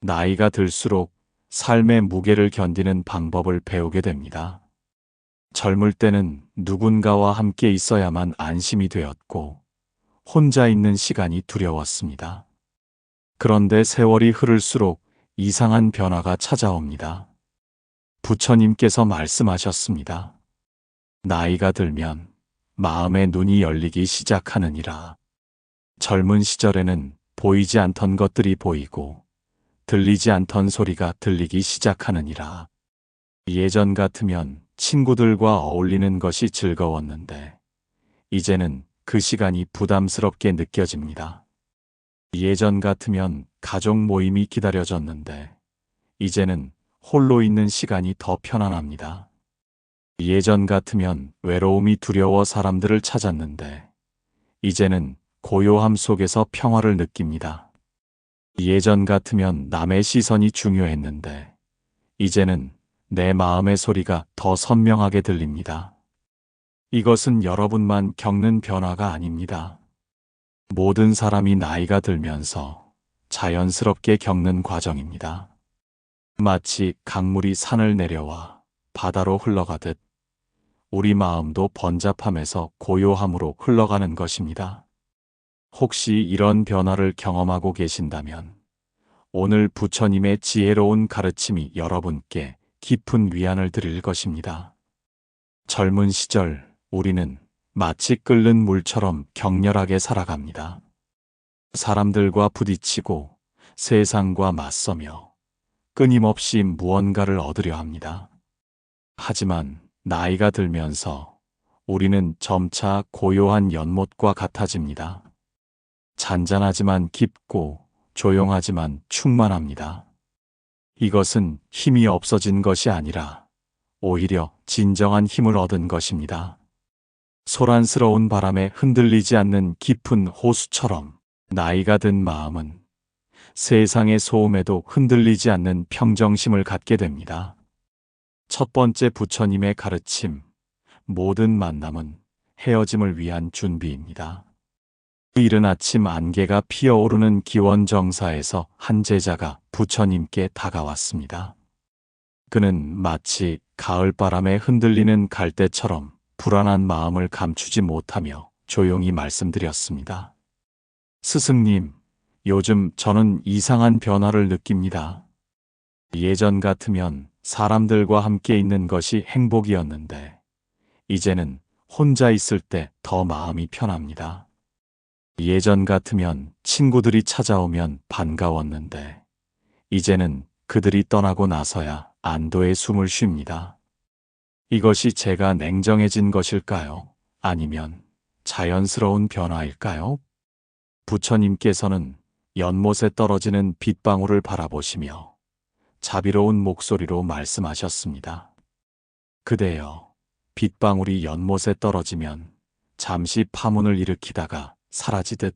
나이가 들수록 삶의 무게를 견디는 방법을 배우게 됩니다. 젊을 때는 누군가와 함께 있어야만 안심이 되었고, 혼자 있는 시간이 두려웠습니다. 그런데 세월이 흐를수록 이상한 변화가 찾아옵니다. 부처님께서 말씀하셨습니다. 나이가 들면 마음의 눈이 열리기 시작하느니라. 젊은 시절에는 보이지 않던 것들이 보이고 들리지 않던 소리가 들리기 시작하느니라. 예전 같으면 친구들과 어울리는 것이 즐거웠는데 이제는 그 시간이 부담스럽게 느껴집니다. 예전 같으면 가족 모임이 기다려졌는데 이제는 홀로 있는 시간이 더 편안합니다. 예전 같으면 외로움이 두려워 사람들을 찾았는데 이제는 고요함 속에서 평화를 느낍니다. 예전 같으면 남의 시선이 중요했는데 이제는 내 마음의 소리가 더 선명하게 들립니다. 이것은 여러분만 겪는 변화가 아닙니다. 모든 사람이 나이가 들면서 자연스럽게 겪는 과정입니다. 마치 강물이 산을 내려와 바다로 흘러가듯 우리 마음도 번잡함에서 고요함으로 흘러가는 것입니다. 혹시 이런 변화를 경험하고 계신다면 오늘 부처님의 지혜로운 가르침이 여러분께 깊은 위안을 드릴 것입니다. 젊은 시절 우리는 마치 끓는 물처럼 격렬하게 살아갑니다. 사람들과 부딪히고 세상과 맞서며 끊임없이 무언가를 얻으려 합니다. 하지만 나이가 들면서 우리는 점차 고요한 연못과 같아집니다. 잔잔하지만 깊고 조용하지만 충만합니다. 이것은 힘이 없어진 것이 아니라 오히려 진정한 힘을 얻은 것입니다. 소란스러운 바람에 흔들리지 않는 깊은 호수처럼 나이가 든 마음은 세상의 소음에도 흔들리지 않는 평정심을 갖게 됩니다. 첫 번째 부처님의 가르침, 모든 만남은 헤어짐을 위한 준비입니다. 이른 아침 안개가 피어오르는 기원정사에서 한 제자가 부처님께 다가왔습니다. 그는 마치 가을바람에 흔들리는 갈대처럼 불안한 마음을 감추지 못하며 조용히 말씀드렸습니다. 스승님, 요즘 저는 이상한 변화를 느낍니다. 예전 같으면 사람들과 함께 있는 것이 행복이었는데 이제는 혼자 있을 때 더 마음이 편합니다. 예전 같으면 친구들이 찾아오면 반가웠는데 이제는 그들이 떠나고 나서야 안도의 숨을 쉽니다. 이것이 제가 냉정해진 것일까요? 아니면 자연스러운 변화일까요? 부처님께서는 연못에 떨어지는 빗방울을 바라보시며 자비로운 목소리로 말씀하셨습니다. 그대여, 빗방울이 연못에 떨어지면 잠시 파문을 일으키다가 사라지듯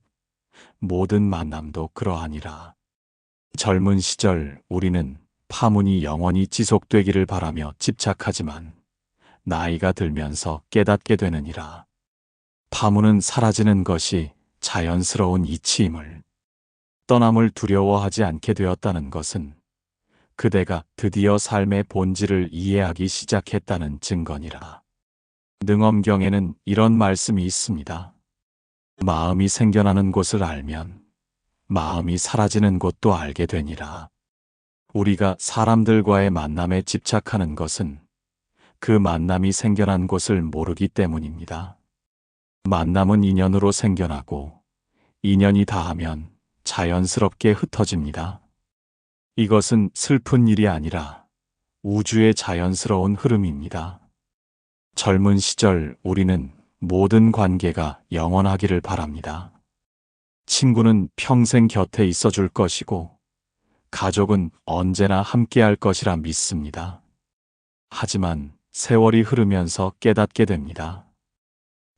모든 만남도 그러하니라. 젊은 시절 우리는 파문이 영원히 지속되기를 바라며 집착하지만 나이가 들면서 깨닫게 되느니라. 파문은 사라지는 것이 자연스러운 이치임을, 떠남을 두려워하지 않게 되었다는 것은 그대가 드디어 삶의 본질을 이해하기 시작했다는 증거니라. 능엄경에는 이런 말씀이 있습니다. 마음이 생겨나는 곳을 알면 마음이 사라지는 곳도 알게 되니라. 우리가 사람들과의 만남에 집착하는 것은 그 만남이 생겨난 곳을 모르기 때문입니다. 만남은 인연으로 생겨나고 인연이 닿으면 자연스럽게 흩어집니다. 이것은 슬픈 일이 아니라 우주의 자연스러운 흐름입니다. 젊은 시절 우리는 모든 관계가 영원하기를 바랍니다. 친구는 평생 곁에 있어 줄 것이고 가족은 언제나 함께할 것이라 믿습니다. 하지만 세월이 흐르면서 깨닫게 됩니다.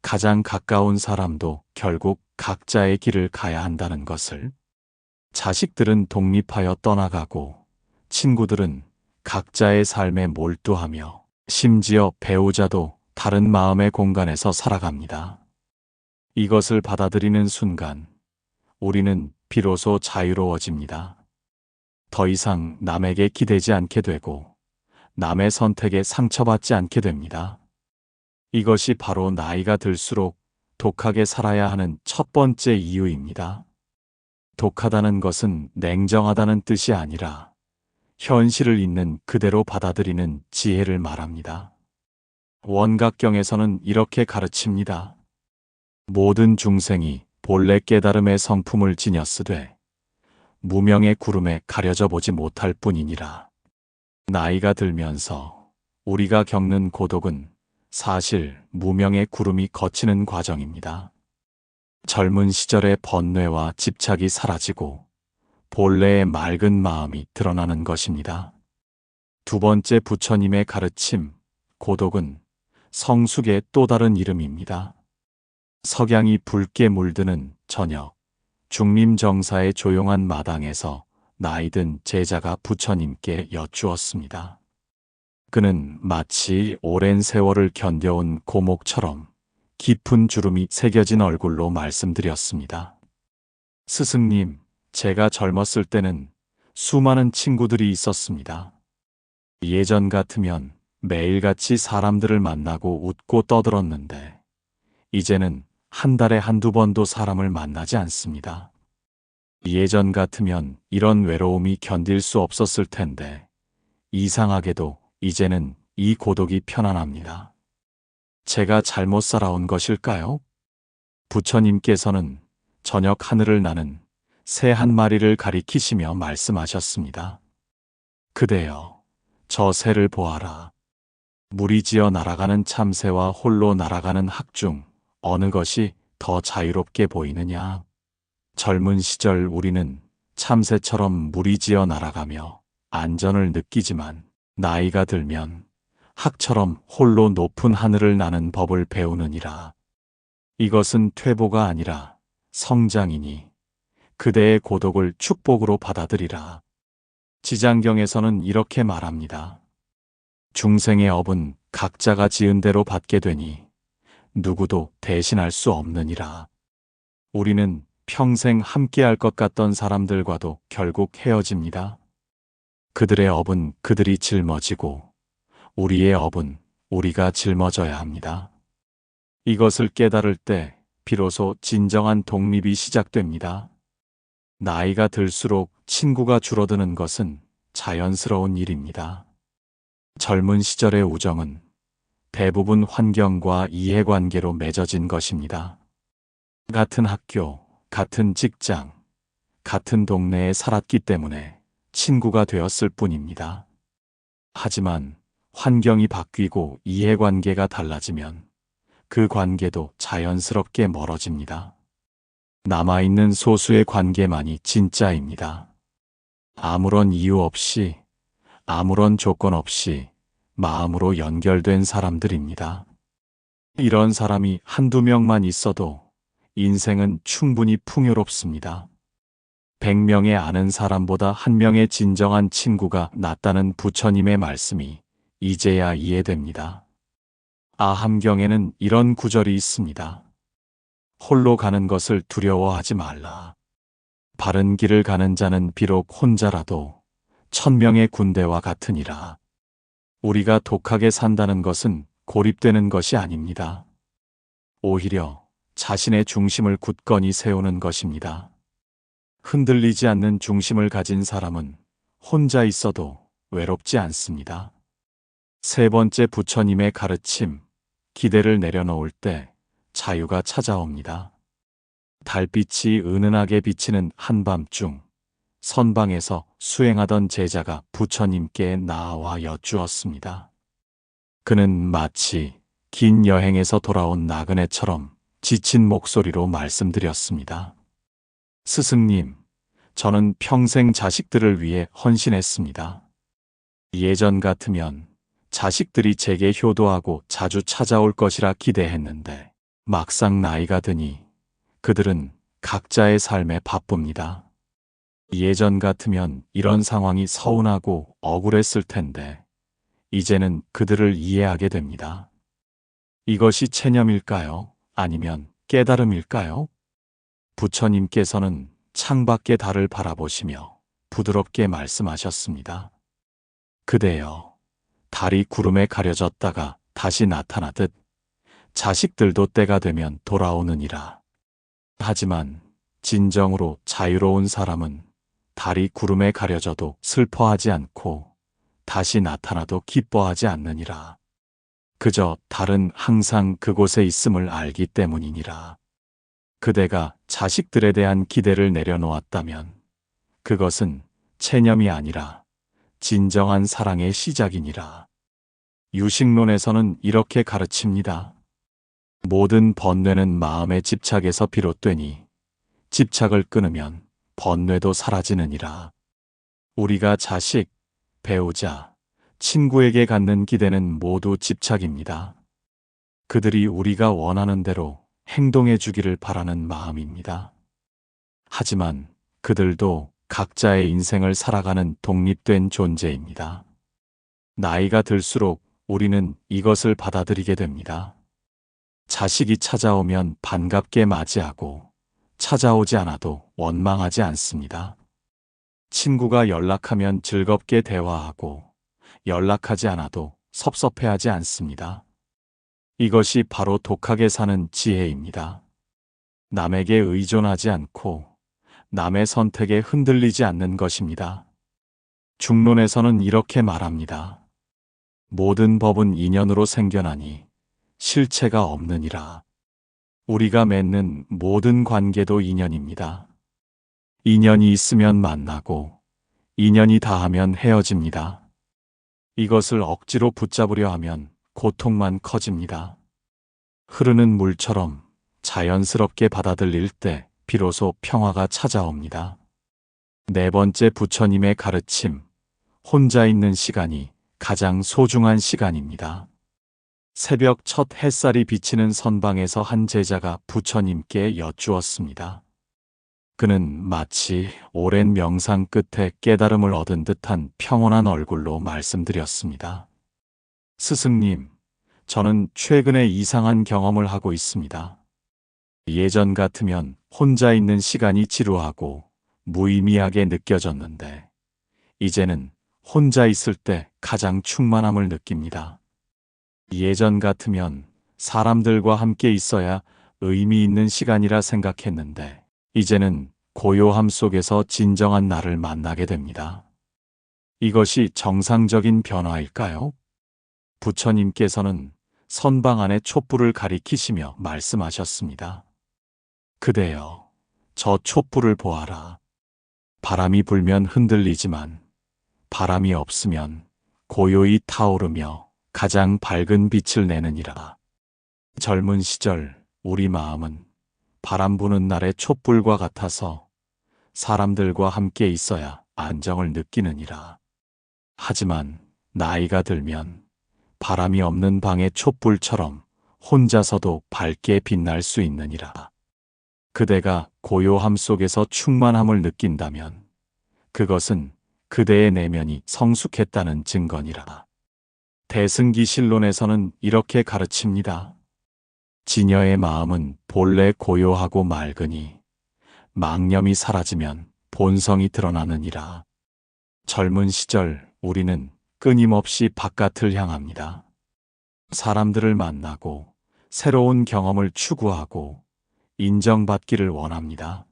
가장 가까운 사람도 결국 각자의 길을 가야 한다는 것을. 자식들은 독립하여 떠나가고 친구들은 각자의 삶에 몰두하며 심지어 배우자도 다른 마음의 공간에서 살아갑니다. 이것을 받아들이는 순간 우리는 비로소 자유로워집니다. 더 이상 남에게 기대지 않게 되고 남의 선택에 상처받지 않게 됩니다. 이것이 바로 나이가 들수록 독하게 살아야 하는 첫 번째 이유입니다. 독하다는 것은 냉정하다는 뜻이 아니라 현실을 있는 그대로 받아들이는 지혜를 말합니다. 원각경에서는 이렇게 가르칩니다. 모든 중생이 본래 깨달음의 성품을 지녔으되 무명의 구름에 가려져 보지 못할 뿐이니라. 나이가 들면서 우리가 겪는 고독은 사실 무명의 구름이 거치는 과정입니다. 젊은 시절의 번뇌와 집착이 사라지고 본래의 맑은 마음이 드러나는 것입니다. 두 번째 부처님의 가르침, 고독은 성숙의 또 다른 이름입니다. 석양이 붉게 물드는 저녁, 중림정사의 조용한 마당에서 나이든 제자가 부처님께 여쭈었습니다. 그는 마치 오랜 세월을 견뎌온 고목처럼 깊은 주름이 새겨진 얼굴로 말씀드렸습니다. 스승님, 제가 젊었을 때는 수많은 친구들이 있었습니다. 예전 같으면 매일같이 사람들을 만나고 웃고 떠들었는데 이제는 한 달에 한두 번도 사람을 만나지 않습니다. 예전 같으면 이런 외로움이 견딜 수 없었을 텐데 이상하게도 이제는 이 고독이 편안합니다. 제가 잘못 살아온 것일까요? 부처님께서는 저녁 하늘을 나는 새 한 마리를 가리키시며 말씀하셨습니다. 그대여, 저 새를 보아라. 무리지어 날아가는 참새와 홀로 날아가는 학중 어느 것이 더 자유롭게 보이느냐? 젊은 시절 우리는 참새처럼 무리지어 날아가며 안전을 느끼지만 나이가 들면 학처럼 홀로 높은 하늘을 나는 법을 배우느니라. 이것은 퇴보가 아니라 성장이니 그대의 고독을 축복으로 받아들이라. 지장경에서는 이렇게 말합니다. 중생의 업은 각자가 지은 대로 받게 되니 누구도 대신할 수 없느니라. 우리는 평생 함께할 것 같던 사람들과도 결국 헤어집니다. 그들의 업은 그들이 짊어지고 우리의 업은 우리가 짊어져야 합니다. 이것을 깨달을 때 비로소 진정한 독립이 시작됩니다. 나이가 들수록 친구가 줄어드는 것은 자연스러운 일입니다. 젊은 시절의 우정은 대부분 환경과 이해관계로 맺어진 것입니다. 같은 학교, 같은 직장, 같은 동네에 살았기 때문에 친구가 되었을 뿐입니다. 하지만 환경이 바뀌고 이해관계가 달라지면 그 관계도 자연스럽게 멀어집니다. 남아있는 소수의 관계만이 진짜입니다. 아무런 이유 없이, 아무런 조건 없이 마음으로 연결된 사람들입니다. 이런 사람이 한두 명만 있어도 인생은 충분히 풍요롭습니다. 100명의 아는 사람보다 한 명의 진정한 친구가 낫다는 부처님의 말씀이 이제야 이해됩니다. 아함경에는 이런 구절이 있습니다. 홀로 가는 것을 두려워하지 말라. 바른 길을 가는 자는 비록 혼자라도 1000명의 군대와 같으니라. 우리가 독하게 산다는 것은 고립되는 것이 아닙니다. 오히려 자신의 중심을 굳건히 세우는 것입니다. 흔들리지 않는 중심을 가진 사람은 혼자 있어도 외롭지 않습니다. 세 번째 부처님의 가르침, 기대를 내려놓을 때 자유가 찾아옵니다. 달빛이 은은하게 비치는 한밤중, 선방에서 수행하던 제자가 부처님께 나와 여쭈었습니다. 그는 마치 긴 여행에서 돌아온 나그네처럼 지친 목소리로 말씀드렸습니다. 스승님, 저는 평생 자식들을 위해 헌신했습니다. 예전 같으면 자식들이 제게 효도하고 자주 찾아올 것이라 기대했는데 막상 나이가 드니 그들은 각자의 삶에 바쁩니다. 예전 같으면 이런 상황이 서운하고 억울했을 텐데 이제는 그들을 이해하게 됩니다. 이것이 체념일까요? 아니면 깨달음일까요? 부처님께서는 창밖의 달을 바라보시며 부드럽게 말씀하셨습니다. 그대여, 달이 구름에 가려졌다가 다시 나타나듯 자식들도 때가 되면 돌아오느니라. 하지만 진정으로 자유로운 사람은 달이 구름에 가려져도 슬퍼하지 않고 다시 나타나도 기뻐하지 않느니라. 그저 달은 항상 그곳에 있음을 알기 때문이니라. 그대가 자식들에 대한 기대를 내려놓았다면 그것은 체념이 아니라 진정한 사랑의 시작이니라. 유식론에서는 이렇게 가르칩니다. 모든 번뇌는 마음의 집착에서 비롯되니 집착을 끊으면 번뇌도 사라지느니라. 우리가 자식, 배우자, 친구에게 갖는 기대는 모두 집착입니다. 그들이 우리가 원하는 대로 행동해 주기를 바라는 마음입니다. 하지만 그들도 각자의 인생을 살아가는 독립된 존재입니다. 나이가 들수록 우리는 이것을 받아들이게 됩니다. 자식이 찾아오면 반갑게 맞이하고 찾아오지 않아도 원망하지 않습니다. 친구가 연락하면 즐겁게 대화하고 연락하지 않아도 섭섭해하지 않습니다. 이것이 바로 독하게 사는 지혜입니다. 남에게 의존하지 않고 남의 선택에 흔들리지 않는 것입니다. 중론에서는 이렇게 말합니다. 모든 법은 인연으로 생겨나니 실체가 없느니라. 우리가 맺는 모든 관계도 인연입니다. 인연이 있으면 만나고 인연이 다하면 헤어집니다. 이것을 억지로 붙잡으려 하면 고통만 커집니다. 흐르는 물처럼 자연스럽게 받아들일 때 비로소 평화가 찾아옵니다. 네 번째 부처님의 가르침, 혼자 있는 시간이 가장 소중한 시간입니다. 새벽 첫 햇살이 비치는 선방에서 한 제자가 부처님께 여쭈었습니다. 그는 마치 오랜 명상 끝에 깨달음을 얻은 듯한 평온한 얼굴로 말씀드렸습니다. 스승님, 저는 최근에 이상한 경험을 하고 있습니다. 예전 같으면 혼자 있는 시간이 지루하고 무의미하게 느껴졌는데, 이제는 혼자 있을 때 가장 충만함을 느낍니다. 예전 같으면 사람들과 함께 있어야 의미 있는 시간이라 생각했는데, 이제는 고요함 속에서 진정한 나를 만나게 됩니다. 이것이 정상적인 변화일까요? 부처님께서는 선방 안에 촛불을 가리키시며 말씀하셨습니다. 그대여, 저 촛불을 보아라. 바람이 불면 흔들리지만 바람이 없으면 고요히 타오르며 가장 밝은 빛을 내느니라. 젊은 시절 우리 마음은 바람 부는 날의 촛불과 같아서 사람들과 함께 있어야 안정을 느끼느니라. 하지만 나이가 들면 바람이 없는 방의 촛불처럼 혼자서도 밝게 빛날 수 있느니라. 그대가 고요함 속에서 충만함을 느낀다면 그것은 그대의 내면이 성숙했다는 증거니라. 대승기실론에서는 이렇게 가르칩니다. 지녀의 마음은 본래 고요하고 맑으니 망념이 사라지면 본성이 드러나느니라. 젊은 시절 우리는 끊임없이 바깥을 향합니다. 사람들을 만나고 새로운 경험을 추구하고 인정받기를 원합니다.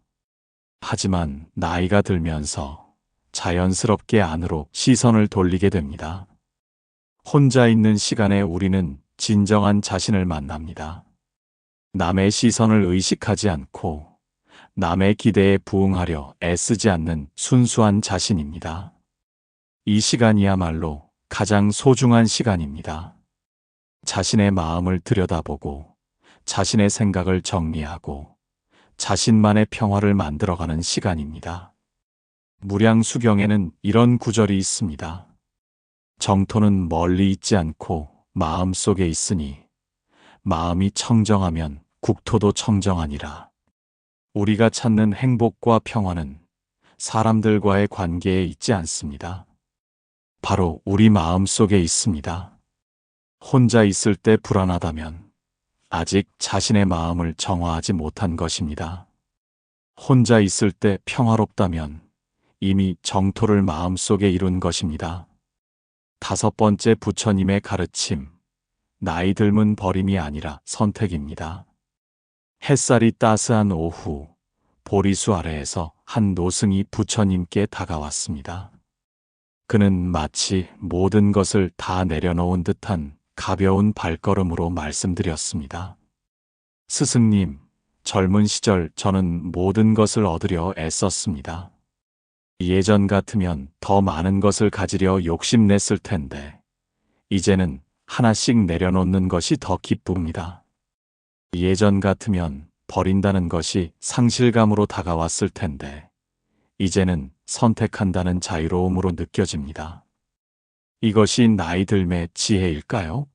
하지만 나이가 들면서 자연스럽게 안으로 시선을 돌리게 됩니다. 혼자 있는 시간에 우리는 진정한 자신을 만납니다. 남의 시선을 의식하지 않고 남의 기대에 부응하려 애쓰지 않는 순수한 자신입니다. 이 시간이야말로 가장 소중한 시간입니다. 자신의 마음을 들여다보고 자신의 생각을 정리하고 자신만의 평화를 만들어가는 시간입니다. 무량수경에는 이런 구절이 있습니다. 정토는 멀리 있지 않고 마음 속에 있으니 마음이 청정하면 국토도 청정하니라. 우리가 찾는 행복과 평화는 사람들과의 관계에 있지 않습니다. 바로 우리 마음 속에 있습니다. 혼자 있을 때 불안하다면 아직 자신의 마음을 정화하지 못한 것입니다. 혼자 있을 때 평화롭다면 이미 정토를 마음속에 이룬 것입니다. 다섯 번째 부처님의 가르침. 나이 들면 버림이 아니라 선택입니다. 햇살이 따스한 오후, 보리수 아래에서 한 노승이 부처님께 다가왔습니다. 그는 마치 모든 것을 다 내려놓은 듯한 가벼운 발걸음으로 말씀드렸습니다. 스승님, 젊은 시절 저는 모든 것을 얻으려 애썼습니다. 예전 같으면 더 많은 것을 가지려 욕심냈을 텐데, 이제는 하나씩 내려놓는 것이 더 기쁩니다. 예전 같으면 버린다는 것이 상실감으로 다가왔을 텐데, 이제는 선택한다는 자유로움으로 느껴집니다. 이것이 나이 들매 지혜일까요?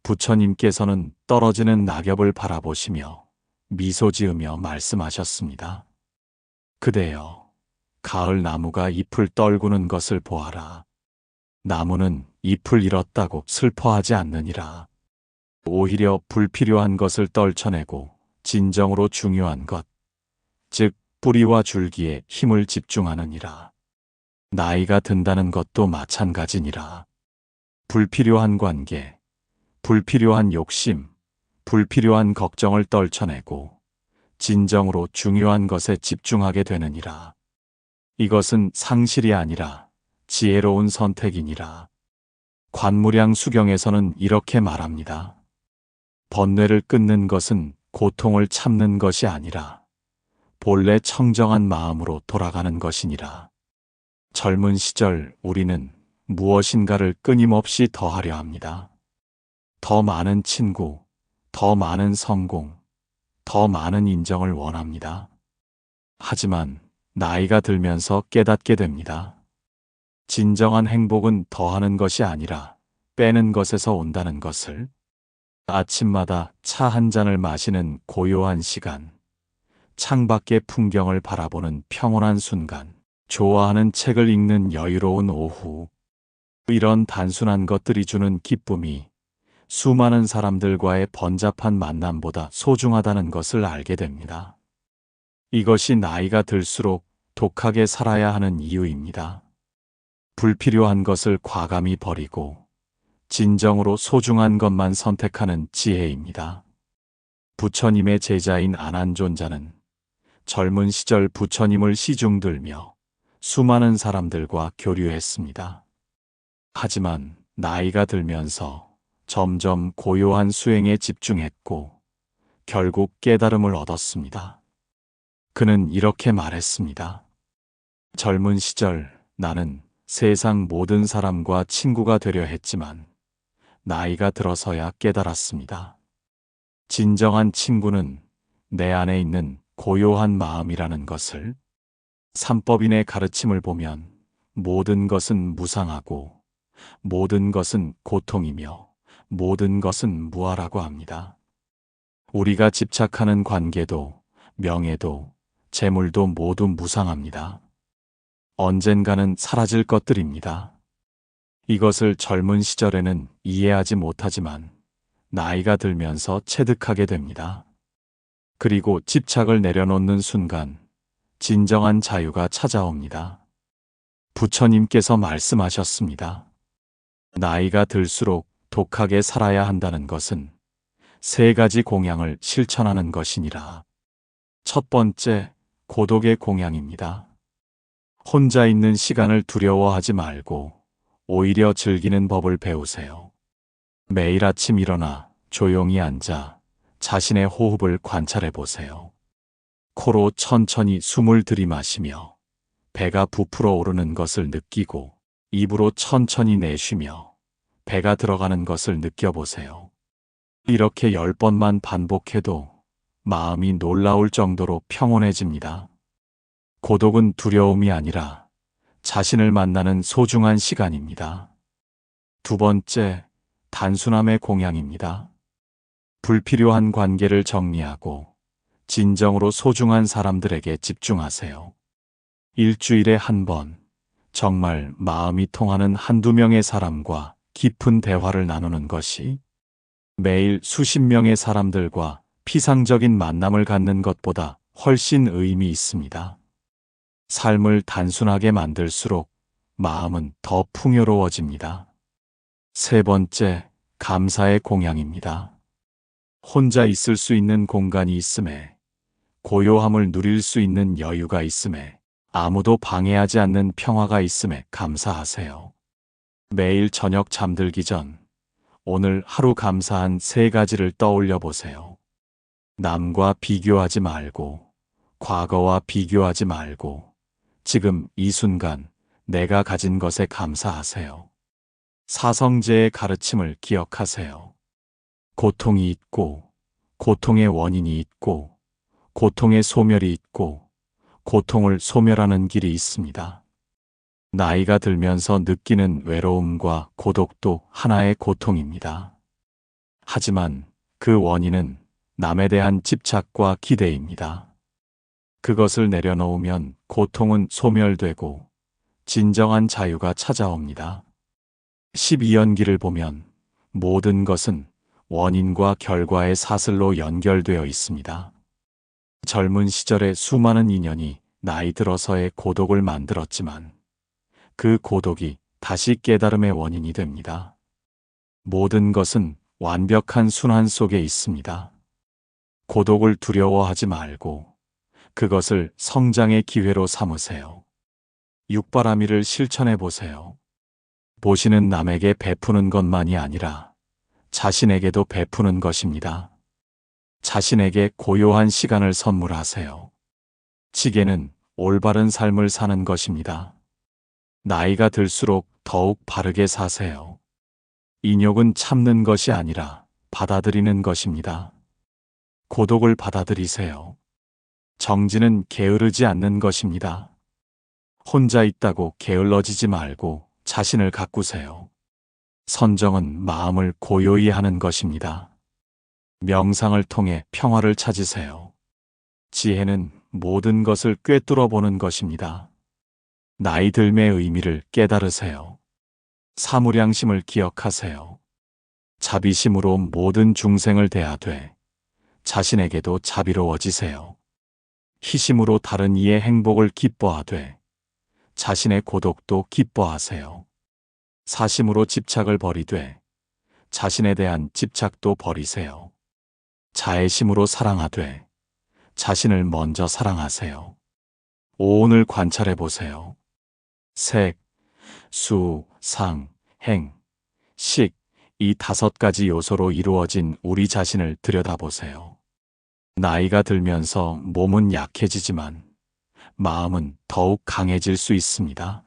부처님께서는 떨어지는 낙엽을 바라보시며 미소 지으며 말씀하셨습니다. 그대여, 가을 나무가 잎을 떨구는 것을 보아라. 나무는 잎을 잃었다고 슬퍼하지 않느니라. 오히려 불필요한 것을 떨쳐내고 진정으로 중요한 것, 즉 뿌리와 줄기에 힘을 집중하느니라. 나이가 든다는 것도 마찬가지니라. 불필요한 관계, 불필요한 욕심, 불필요한 걱정을 떨쳐내고 진정으로 중요한 것에 집중하게 되느니라. 이것은 상실이 아니라 지혜로운 선택이니라. 관무량 수경에서는 이렇게 말합니다. 번뇌를 끊는 것은 고통을 참는 것이 아니라 본래 청정한 마음으로 돌아가는 것이니라. 젊은 시절 우리는 무엇인가를 끊임없이 더하려 합니다. 더 많은 친구, 더 많은 성공, 더 많은 인정을 원합니다. 하지만 나이가 들면서 깨닫게 됩니다. 진정한 행복은 더하는 것이 아니라 빼는 것에서 온다는 것을. 아침마다 차 한 잔을 마시는 고요한 시간, 창밖의 풍경을 바라보는 평온한 순간, 좋아하는 책을 읽는 여유로운 오후, 이런 단순한 것들이 주는 기쁨이 수많은 사람들과의 번잡한 만남보다 소중하다는 것을 알게 됩니다. 이것이 나이가 들수록 독하게 살아야 하는 이유입니다. 불필요한 것을 과감히 버리고 진정으로 소중한 것만 선택하는 지혜입니다. 부처님의 제자인 안한존자는 젊은 시절 부처님을 시중들며 수많은 사람들과 교류했습니다. 하지만 나이가 들면서 점점 고요한 수행에 집중했고 결국 깨달음을 얻었습니다. 그는 이렇게 말했습니다. 젊은 시절 나는 세상 모든 사람과 친구가 되려 했지만 나이가 들어서야 깨달았습니다. 진정한 친구는 내 안에 있는 고요한 마음이라는 것을. 삼법인의 가르침을 보면 모든 것은 무상하고 모든 것은 고통이며 모든 것은 무아라고 합니다. 우리가 집착하는 관계도 명예도 재물도 모두 무상합니다. 언젠가는 사라질 것들입니다. 이것을 젊은 시절에는 이해하지 못하지만 나이가 들면서 체득하게 됩니다. 그리고 집착을 내려놓는 순간 진정한 자유가 찾아옵니다. 부처님께서 말씀하셨습니다. 나이가 들수록 독하게 살아야 한다는 것은 세 가지 공양을 실천하는 것이니라. 첫 번째, 고독의 공양입니다. 혼자 있는 시간을 두려워하지 말고 오히려 즐기는 법을 배우세요. 매일 아침 일어나 조용히 앉아 자신의 호흡을 관찰해 보세요. 코로 천천히 숨을 들이마시며 배가 부풀어 오르는 것을 느끼고 입으로 천천히 내쉬며 배가 들어가는 것을 느껴보세요. 이렇게 10번만 반복해도 마음이 놀라울 정도로 평온해집니다. 고독은 두려움이 아니라 자신을 만나는 소중한 시간입니다. 두 번째, 단순함의 공양입니다. 불필요한 관계를 정리하고 진정으로 소중한 사람들에게 집중하세요. 일주일에 한 번, 정말 마음이 통하는 한두 명의 사람과 깊은 대화를 나누는 것이 매일 수십 명의 사람들과 피상적인 만남을 갖는 것보다 훨씬 의미 있습니다. 삶을 단순하게 만들수록 마음은 더 풍요로워집니다. 세 번째, 감사의 공양입니다. 혼자 있을 수 있는 공간이 있음에, 고요함을 누릴 수 있는 여유가 있음에, 아무도 방해하지 않는 평화가 있음에 감사하세요. 매일 저녁 잠들기 전 오늘 하루 감사한 세 가지를 떠올려 보세요. 남과 비교하지 말고, 과거와 비교하지 말고, 지금 이 순간 내가 가진 것에 감사하세요. 사성제의 가르침을 기억하세요. 고통이 있고, 고통의 원인이 있고, 고통의 소멸이 있고, 고통을 소멸하는 길이 있습니다. 나이가 들면서 느끼는 외로움과 고독도 하나의 고통입니다. 하지만 그 원인은 남에 대한 집착과 기대입니다. 그것을 내려놓으면 고통은 소멸되고 진정한 자유가 찾아옵니다. 12연기를 보면 모든 것은 원인과 결과의 사슬로 연결되어 있습니다. 젊은 시절의 수많은 인연이 나이 들어서의 고독을 만들었지만 그 고독이 다시 깨달음의 원인이 됩니다. 모든 것은 완벽한 순환 속에 있습니다. 고독을 두려워하지 말고 그것을 성장의 기회로 삼으세요. 육바라밀을 실천해 보세요. 보시는 남에게 베푸는 것만이 아니라 자신에게도 베푸는 것입니다. 자신에게 고요한 시간을 선물하세요. 지혜는 올바른 삶을 사는 것입니다. 나이가 들수록 더욱 바르게 사세요. 인욕은 참는 것이 아니라 받아들이는 것입니다. 고독을 받아들이세요. 정진은 게으르지 않는 것입니다. 혼자 있다고 게을러지지 말고 자신을 가꾸세요. 선정은 마음을 고요히 하는 것입니다. 명상을 통해 평화를 찾으세요. 지혜는 모든 것을 꿰뚫어 보는 것입니다. 나이 들매의 의미를 깨달으세요. 사무량심을 기억하세요. 자비심으로 모든 중생을 대하되 자신에게도 자비로워지세요. 희심으로 다른 이의 행복을 기뻐하되 자신의 고독도 기뻐하세요. 사심으로 집착을 버리되 자신에 대한 집착도 버리세요. 자애심으로 사랑하되 자신을 먼저 사랑하세요. 오온을 관찰해 보세요. 색, 수, 상, 행, 식, 이 5가지 요소로 이루어진 우리 자신을 들여다보세요. 나이가 들면서 몸은 약해지지만 마음은 더욱 강해질 수 있습니다.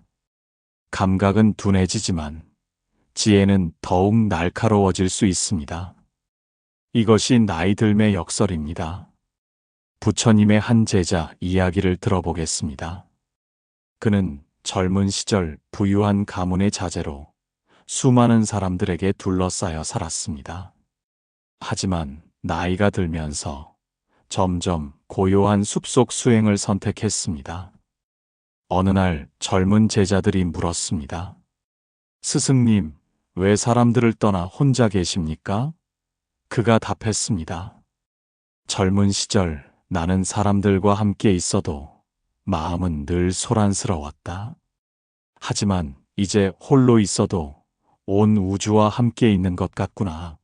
감각은 둔해지지만 지혜는 더욱 날카로워질 수 있습니다. 이것이 나이 들매 역설입니다. 부처님의 한 제자 이야기를 들어보겠습니다. 그는 젊은 시절 부유한 가문의 자제로 수많은 사람들에게 둘러싸여 살았습니다. 하지만 나이가 들면서 점점 고요한 숲속 수행을 선택했습니다. 어느 날 젊은 제자들이 물었습니다. 스승님, 왜 사람들을 떠나 혼자 계십니까? 그가 답했습니다. 젊은 시절 나는 사람들과 함께 있어도 마음은 늘 소란스러웠다. 하지만 이제 홀로 있어도 온 우주와 함께 있는 것 같구나.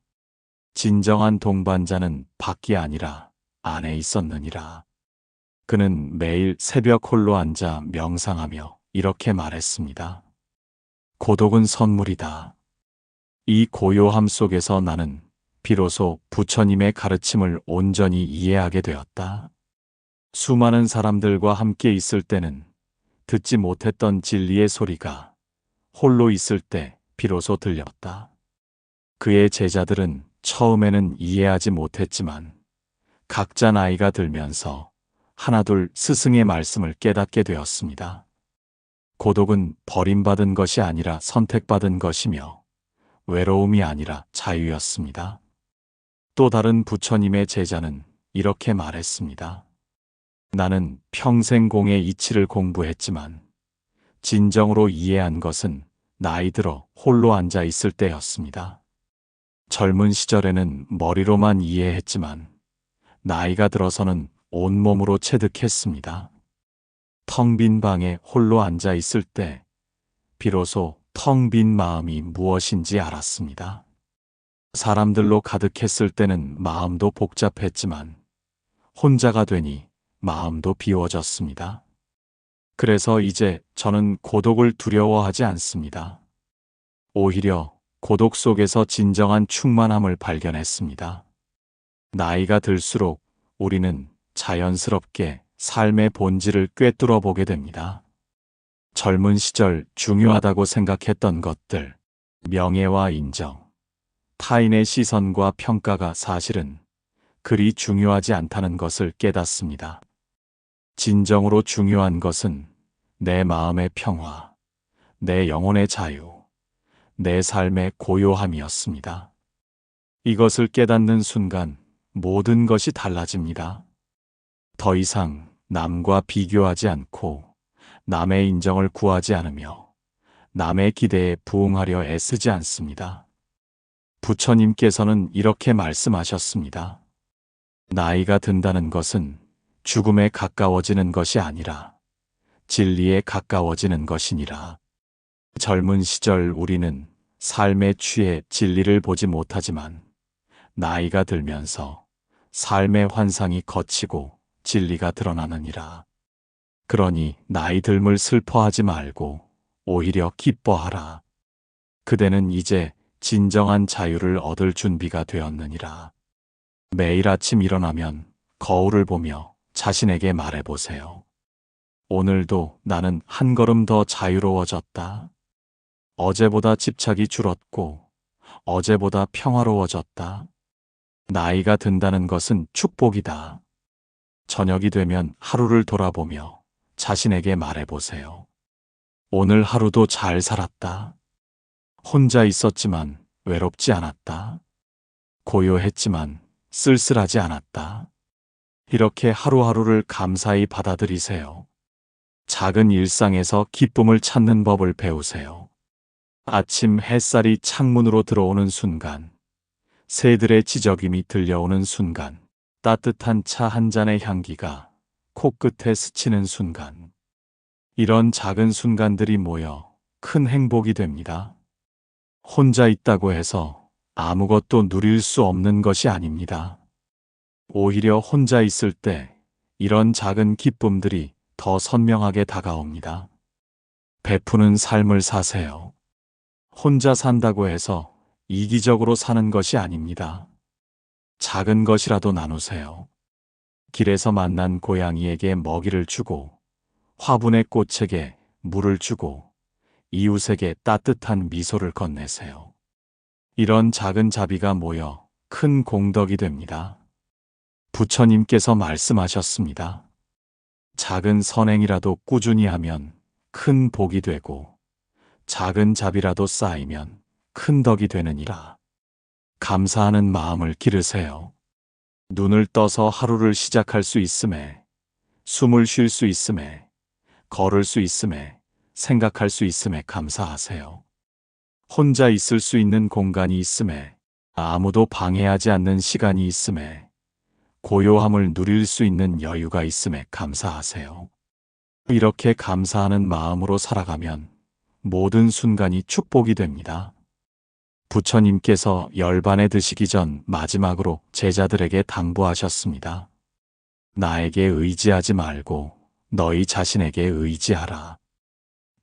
진정한 동반자는 밖이 아니라 안에 있었느니라. 그는 매일 새벽 홀로 앉아 명상하며 이렇게 말했습니다. 고독은 선물이다. 이 고요함 속에서 나는 비로소 부처님의 가르침을 온전히 이해하게 되었다. 수많은 사람들과 함께 있을 때는 듣지 못했던 진리의 소리가 홀로 있을 때 비로소 들렸다. 그의 제자들은 처음에는 이해하지 못했지만 각자 나이가 들면서 하나둘 스승의 말씀을 깨닫게 되었습니다. 고독은 버림받은 것이 아니라 선택받은 것이며 외로움이 아니라 자유였습니다. 또 다른 부처님의 제자는 이렇게 말했습니다. 나는 평생 공의 이치를 공부했지만 진정으로 이해한 것은 나이 들어 홀로 앉아 있을 때였습니다. 젊은 시절에는 머리로만 이해했지만 나이가 들어서는 온몸으로 체득했습니다. 텅 빈 방에 홀로 앉아 있을 때 비로소 텅 빈 마음이 무엇인지 알았습니다. 사람들로 가득했을 때는 마음도 복잡했지만 혼자가 되니 마음도 비워졌습니다. 그래서 이제 저는 고독을 두려워하지 않습니다. 오히려 고독 속에서 진정한 충만함을 발견했습니다. 나이가 들수록 우리는 자연스럽게 삶의 본질을 꿰뚫어 보게 됩니다. 젊은 시절 중요하다고 생각했던 것들, 명예와 인정, 타인의 시선과 평가가 사실은 그리 중요하지 않다는 것을 깨닫습니다. 진정으로 중요한 것은 내 마음의 평화, 내 영혼의 자유, 내 삶의 고요함이었습니다. 이것을 깨닫는 순간 모든 것이 달라집니다. 더 이상 남과 비교하지 않고 남의 인정을 구하지 않으며 남의 기대에 부응하려 애쓰지 않습니다. 부처님께서는 이렇게 말씀하셨습니다. 나이가 든다는 것은 죽음에 가까워지는 것이 아니라 진리에 가까워지는 것이니라. 젊은 시절 우리는 삶에 취해 진리를 보지 못하지만 나이가 들면서 삶의 환상이 걷히고 진리가 드러나느니라. 그러니 나이 듦을 슬퍼하지 말고 오히려 기뻐하라. 그대는 이제 진정한 자유를 얻을 준비가 되었느니라. 매일 아침 일어나면 거울을 보며 자신에게 말해보세요. 오늘도 나는 한 걸음 더 자유로워졌다. 어제보다 집착이 줄었고 어제보다 평화로워졌다. 나이가 든다는 것은 축복이다. 저녁이 되면 하루를 돌아보며 자신에게 말해보세요. 오늘 하루도 잘 살았다. 혼자 있었지만 외롭지 않았다. 고요했지만 쓸쓸하지 않았다. 이렇게 하루하루를 감사히 받아들이세요. 작은 일상에서 기쁨을 찾는 법을 배우세요. 아침 햇살이 창문으로 들어오는 순간, 새들의 지저귀이 들려오는 순간, 따뜻한 차 한 잔의 향기가 코끝에 스치는 순간, 이런 작은 순간들이 모여 큰 행복이 됩니다. 혼자 있다고 해서 아무것도 누릴 수 없는 것이 아닙니다. 오히려 혼자 있을 때 이런 작은 기쁨들이 더 선명하게 다가옵니다. 베푸는 삶을 사세요. 혼자 산다고 해서 이기적으로 사는 것이 아닙니다. 작은 것이라도 나누세요. 길에서 만난 고양이에게 먹이를 주고, 화분의 꽃에게 물을 주고, 이웃에게 따뜻한 미소를 건네세요. 이런 작은 자비가 모여 큰 공덕이 됩니다. 부처님께서 말씀하셨습니다. 작은 선행이라도 꾸준히 하면 큰 복이 되고 작은 자비라도 쌓이면 큰 덕이 되느니라. 감사하는 마음을 기르세요. 눈을 떠서 하루를 시작할 수 있음에, 숨을 쉴 수 있음에, 걸을 수 있음에, 생각할 수 있음에 감사하세요. 혼자 있을 수 있는 공간이 있음에, 아무도 방해하지 않는 시간이 있음에, 고요함을 누릴 수 있는 여유가 있음에 감사하세요. 이렇게 감사하는 마음으로 살아가면 모든 순간이 축복이 됩니다. 부처님께서 열반에 드시기 전 마지막으로 제자들에게 당부하셨습니다. 나에게 의지하지 말고 너희 자신에게 의지하라.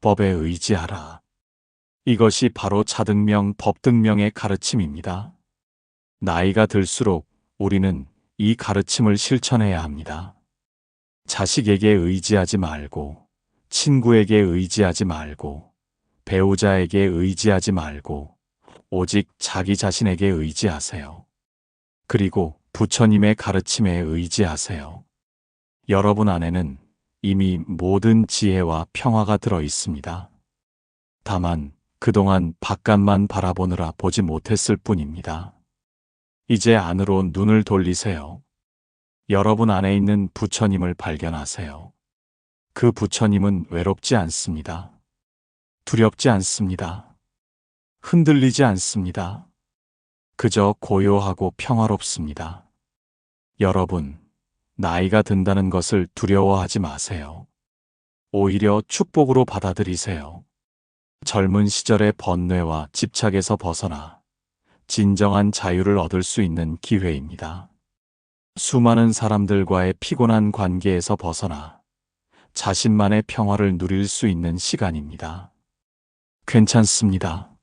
법에 의지하라. 이것이 바로 자등명, 법등명의 가르침입니다. 나이가 들수록 우리는 이 가르침을 실천해야 합니다. 자식에게 의지하지 말고, 친구에게 의지하지 말고, 배우자에게 의지하지 말고, 오직 자기 자신에게 의지하세요. 그리고 부처님의 가르침에 의지하세요. 여러분 안에는 이미 모든 지혜와 평화가 들어 있습니다. 다만 그동안 바깥만 바라보느라 보지 못했을 뿐입니다. 이제 안으로 눈을 돌리세요. 여러분 안에 있는 부처님을 발견하세요. 그 부처님은 외롭지 않습니다. 두렵지 않습니다. 흔들리지 않습니다. 그저 고요하고 평화롭습니다. 여러분, 나이가 든다는 것을 두려워하지 마세요. 오히려 축복으로 받아들이세요. 젊은 시절의 번뇌와 집착에서 벗어나 진정한 자유를 얻을 수 있는 기회입니다. 수많은 사람들과의 피곤한 관계에서 벗어나 자신만의 평화를 누릴 수 있는 시간입니다. 괜찮습니다.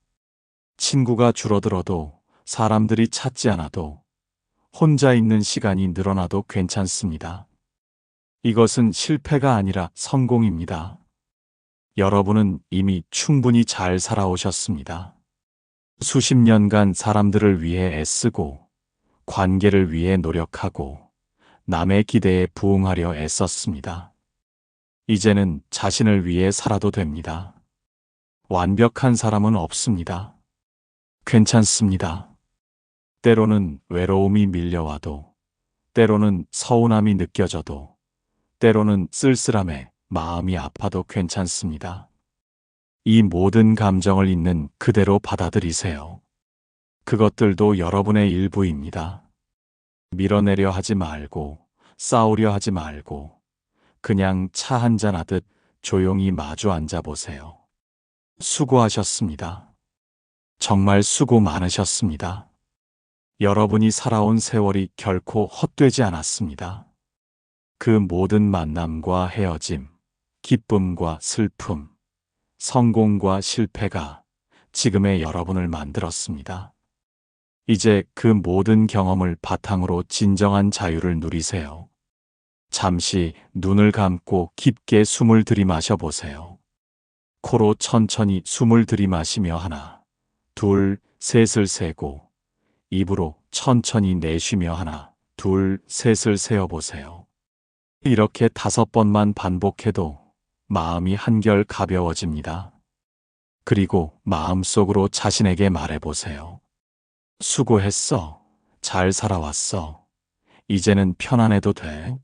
친구가 줄어들어도, 사람들이 찾지 않아도, 혼자 있는 시간이 늘어나도 괜찮습니다. 이것은 실패가 아니라 성공입니다. 여러분은 이미 충분히 잘 살아오셨습니다. 수십 년간 사람들을 위해 애쓰고, 관계를 위해 노력하고, 남의 기대에 부응하려 애썼습니다. 이제는 자신을 위해 살아도 됩니다. 완벽한 사람은 없습니다. 괜찮습니다. 때로는 외로움이 밀려와도, 때로는 서운함이 느껴져도, 때로는 쓸쓸함에 마음이 아파도 괜찮습니다. 이 모든 감정을 있는 그대로 받아들이세요. 그것들도 여러분의 일부입니다. 밀어내려 하지 말고, 싸우려 하지 말고, 그냥 차 한잔 하듯 조용히 마주 앉아 보세요. 수고하셨습니다. 정말 수고 많으셨습니다. 여러분이 살아온 세월이 결코 헛되지 않았습니다. 그 모든 만남과 헤어짐, 기쁨과 슬픔, 성공과 실패가 지금의 여러분을 만들었습니다. 이제 그 모든 경험을 바탕으로 진정한 자유를 누리세요. 잠시 눈을 감고 깊게 숨을 들이마셔 보세요. 코로 천천히 숨을 들이마시며 하나, 둘, 셋을 세고, 입으로 천천히 내쉬며 하나, 둘, 셋을 세어보세요. 이렇게 5번만 반복해도 마음이 한결 가벼워집니다. 그리고 마음속으로 자신에게 말해보세요. 수고했어. 잘 살아왔어. 이제는 편안해도 돼.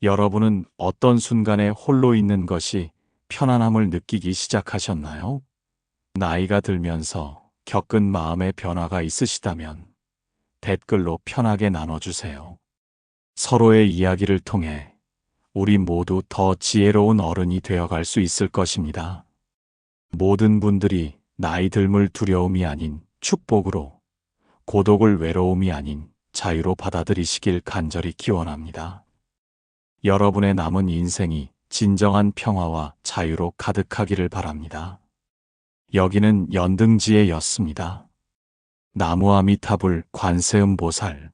여러분은 어떤 순간에 홀로 있는 것이 편안함을 느끼기 시작하셨나요? 나이가 들면서 겪은 마음의 변화가 있으시다면 댓글로 편하게 나눠주세요. 서로의 이야기를 통해 우리 모두 더 지혜로운 어른이 되어갈 수 있을 것입니다. 모든 분들이 나이 들물 두려움이 아닌 축복으로, 고독을 외로움이 아닌 자유로 받아들이시길 간절히 기원합니다. 여러분의 남은 인생이 진정한 평화와 자유로 가득하기를 바랍니다. 여기는 연등지혜였습니다. 나무아미타불 관세음보살